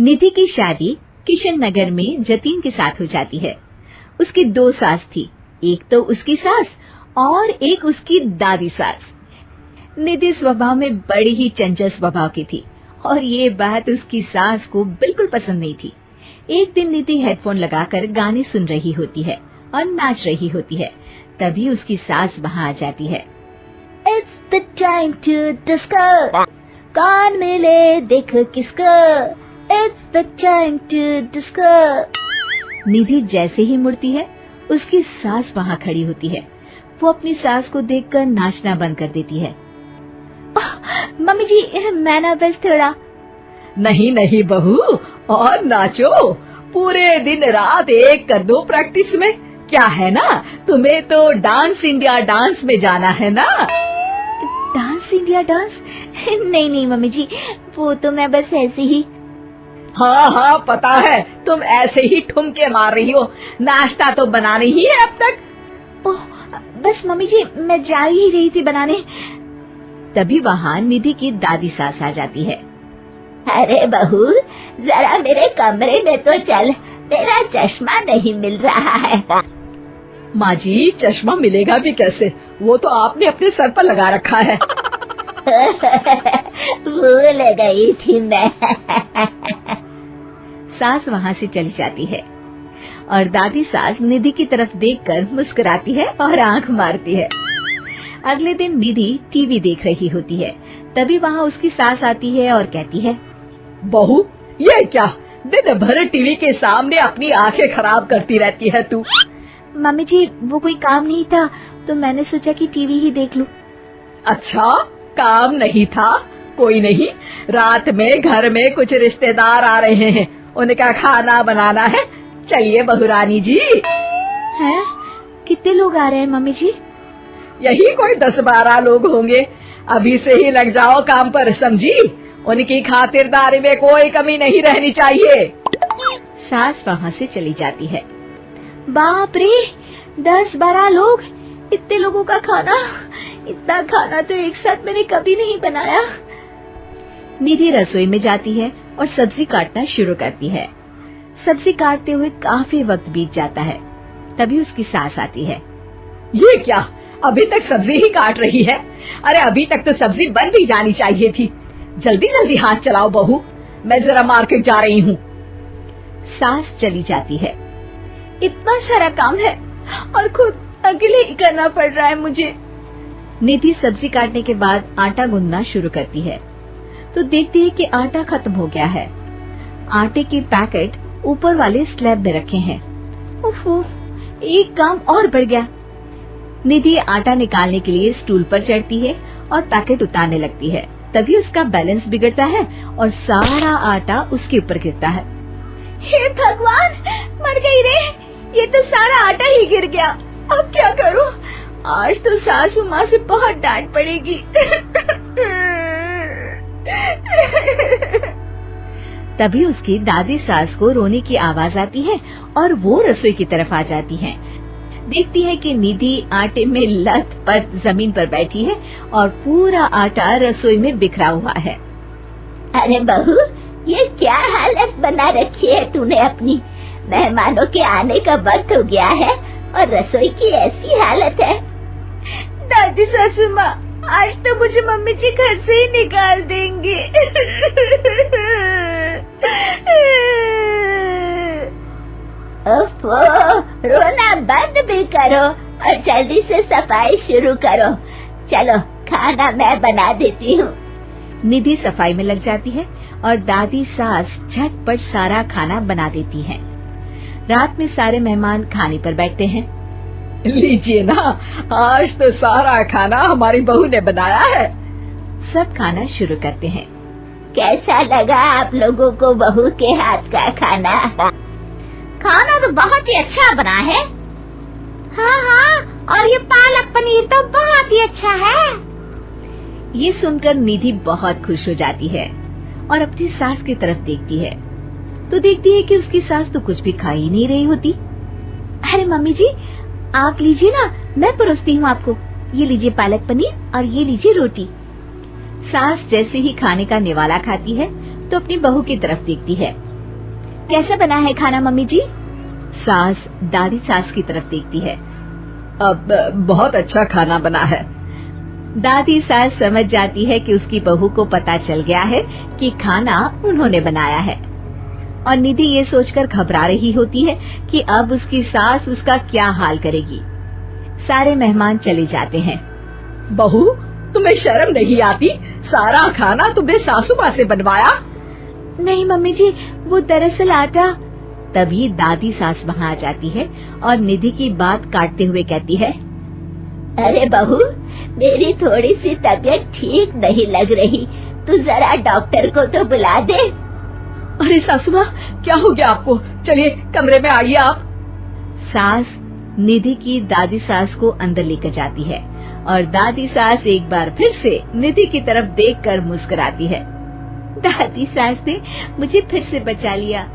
निधि की शादी किशन नगर में जतीन के साथ हो जाती है। उसकी 2 सास थी, एक तो उसकी सास और एक उसकी दादी सास। निधि स्वभाव में बड़ी ही चंचल स्वभाव की थी और ये बात उसकी सास को बिल्कुल पसंद नहीं थी। एक दिन निधि हेडफोन लगाकर गाने सुन रही होती है और नाच रही होती है, तभी उसकी सास वहाँ आ जाती है। It's the time to disco, कौन मिले देखो किसको, It's the time to disco। निधि जैसे ही मुड़ती है, उसकी सास वहाँ खड़ी होती है। वो अपनी सास को देखकर नाचना बंद कर देती है। मम्मी जी, मैं ना बस थोड़ा। नहीं नहीं बहू, और नाचो, पूरे दिन रात एक कर दो प्रैक्टिस में। क्या है ना, तुम्हें तो डांस इंडिया डांस में जाना है ना। Dance India dance? नहीं नहीं मम्मी जी, वो तो मैं बस ऐसे ही। हाँ पता है, तुम ऐसे ही ठुमके मार रही हो। नाश्ता तो बना नहीं है अब तक। ओह, बस मम्मी जी, मैं जा ही रही थी बनाने। तभी वहाँ निधि की दादी सास आ जाती है। अरे बहू, जरा मेरे कमरे में तो चल, तेरा चश्मा नहीं मिल रहा है। माँ जी, चश्मा मिलेगा भी कैसे, वो तो आपने अपने सर पर लगा रखा है। भूल गई थी मैं। सास वहाँ से चली जाती है और दादी सास निधि की तरफ देखकर मुस्कुराती है और आंख मारती है। अगले दिन निधि टीवी देख रही होती है, तभी वहाँ उसकी सास आती है और कहती है, बहू ये क्या, दिन भर टीवी के सामने अपनी आंखें खराब करती रहती है तू। मम्मी जी, वो कोई काम नहीं था तो मैंने सोचा कि टीवी ही देख लूं। अच्छा, काम नहीं था? कोई नहीं, रात में घर में कुछ रिश्तेदार आ रहे हैं, उनका खाना बनाना है। चलिए बहुरानी जी। हैं? कितने लोग आ रहे हैं मम्मी जी? यही कोई 10-12 लोग होंगे। अभी से ही लग जाओ काम पर, समझी। उनकी खातिरदारी में कोई कमी नहीं रहनी चाहिए। सास वहाँ से चली जाती है। बाप रे, 10-12 लोग, इतने लोगों का खाना, इतना खाना तो एक साथ मैंने कभी नहीं बनाया। निधि रसोई में जाती है और सब्जी काटना शुरू करती है। सब्जी काटते हुए काफी वक्त बीत जाता है, तभी उसकी सास आती है। ये क्या, अभी तक सब्जी ही काट रही है? अरे अभी तक तो सब्जी बन भी जानी चाहिए थी। जल्दी जल्दी हाथ चलाओ बहू, मैं जरा मार्केट जा रही हूँ। सास चली जाती है। इतना सारा काम है और खुद अकेले ही करना पड़ रहा है मुझे। निधि सब्जी काटने के बाद आटा गूंदना शुरू करती है तो देखती है कि आटा खत्म हो गया है। आटे के पैकेट ऊपर वाले स्लैब में रखे हैं। उफ़, एक काम और बढ़ गया। निधि आटा निकालने के लिए स्टूल पर चढ़ती है और पैकेट उतारने लगती है, तभी उसका बैलेंस बिगड़ता है और सारा आटा उसके ऊपर गिरता है। हे भगवान, मर गई रे, ये तो सारा आटा ही गिर गया। अब क्या करूं? आज तो सासू माँ से बहुत डांट पड़ेगी। तभी उसकी दादी सास को रोने की आवाज आती है और वो रसोई की तरफ आ जाती है। देखती है कि निधि आटे में लथपथ जमीन पर बैठी है और पूरा आटा रसोई में बिखरा हुआ है। अरे बहू, ये क्या हालत बना रखी है तूने अपनी? मेहमानों के आने का वक्त हो गया है और रसोई की ऐसी हालत है। दादी सासू माँ, आज तो मुझे मम्मी जी घर से ही निकाल देंगे। ओफो, रोना बंद भी करो और जल्दी से सफाई शुरू करो। चलो, खाना मैं बना देती हूँ। निधि सफाई में लग जाती है और दादी सास झटपट सारा खाना बना देती है। रात में सारे मेहमान खाने पर बैठते हैं। लीजिए ना, आज तो सारा खाना हमारी बहू ने बनाया है। सब खाना शुरू करते हैं। कैसा लगा आप लोगों को बहू के हाथ का खाना? खाना तो बहुत ही अच्छा बना है। हाँ, और ये पालक पनीर तो बहुत ही अच्छा है। ये सुनकर निधि बहुत खुश हो जाती है और अपनी सास की तरफ देखती है तो देखती है कि उसकी सास तो कुछ भी खा ही नहीं रही होती। अरे मम्मी जी, आप लीजिए ना, मैं परोसती हूँ आपको। ये लीजिए पालक पनीर और ये लीजिए रोटी। सास जैसे ही खाने का निवाला खाती है तो अपनी बहू की तरफ देखती है कैसा बना है खाना मम्मी जी? सास दादी सास की तरफ देखती है। अब बहुत अच्छा खाना बना है। दादी सास समझ जाती है कि उसकी बहू को पता चल गया है कि खाना उन्होंने बनाया है, और निधि ये सोचकर घबरा रही होती है कि अब उसकी सास उसका क्या हाल करेगी। सारे मेहमान चले जाते हैं। बहू, तुम्हें शर्म नहीं आती? सारा खाना तुमने सासू माँ से बनवाया? नहीं मम्मी जी, वो दरअसल आटा। तभी दादी सास वहाँ आ जाती है और निधि की बात काटते हुए कहती है, अरे बहू, मेरी थोड़ी सी तबीयत ठीक नहीं लग रही, तू जरा डॉक्टर को तो बुला दे। अरे सासू माँ, क्या हो गया आपको? चलिए कमरे में आइए आप। सास निधि की दादी सास को अंदर लेकर जाती है और दादी सास एक बार फिर से निधि की तरफ देखकर मुस्कुराती है। दादी सास ने मुझे फिर से बचा लिया।